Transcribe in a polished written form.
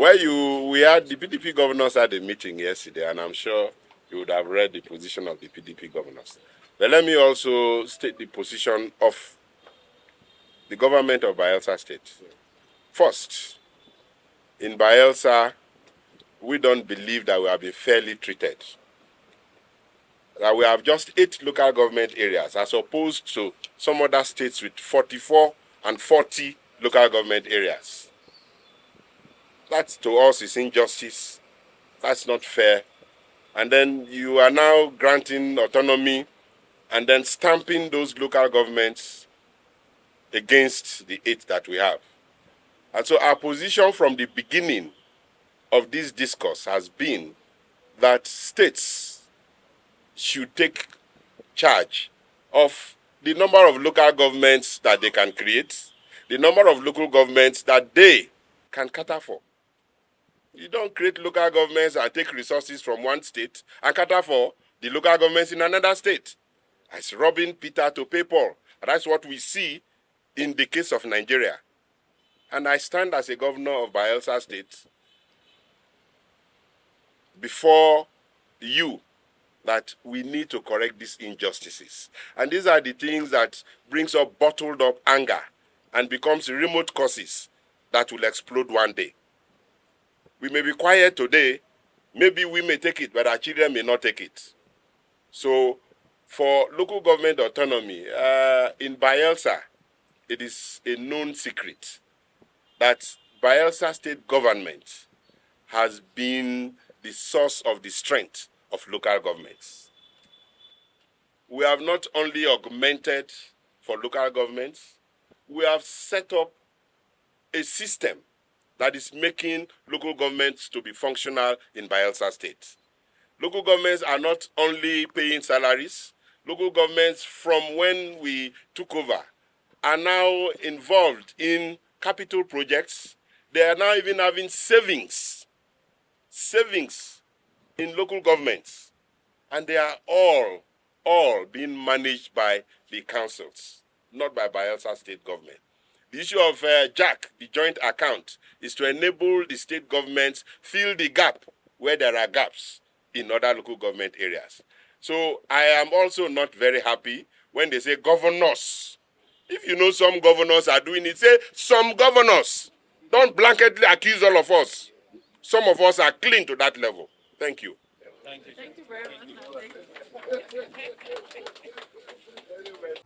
We had the PDP governors had a meeting yesterday, and I'm sure you would have read the position of the PDP governors. But let me also state the position of the government of Bayelsa State. First, in Bayelsa, we don't believe that we have been fairly treated. That we have just 8 local government areas as opposed to some other states with 44 and 40 local government areas. That to us is injustice. That's not fair. And then you are now granting autonomy and then stamping those local governments against the 8 that we have. And so our position from the beginning of this discourse has been that states should take charge of the number of local governments that they can create, the number of local governments that they can cater for. You don't create local governments and take resources from one state and cater for the local governments in another state. It's robbing Peter to pay Paul. That's what we see in the case of Nigeria. And I stand as a governor of Bayelsa State before you that we need to correct these injustices. And these are the things that brings up bottled up anger and becomes remote causes that will explode one day. We may be quiet today, maybe we may take it, but our children may not take it. So for local government autonomy, in Bayelsa, it is a known secret that Bayelsa state government has been the source of the strength of local governments. We have not only augmented for local governments, we have set up a system that is making local governments to be functional in Bayelsa State. Local governments are not only paying salaries, local governments from when we took over are now involved in capital projects. They are now even having savings in local governments. And they are all being managed by the councils, not by Bayelsa State government. The issue of JAC, the joint account, is to enable the state governments fill the gap where there are gaps in other local government areas. So I am also not very happy when they say governors. If you know some governors are doing it, say some governors. Don't blanketly accuse all of us. Some of us are clean to that level. Thank you. Thank you. Thank you very much.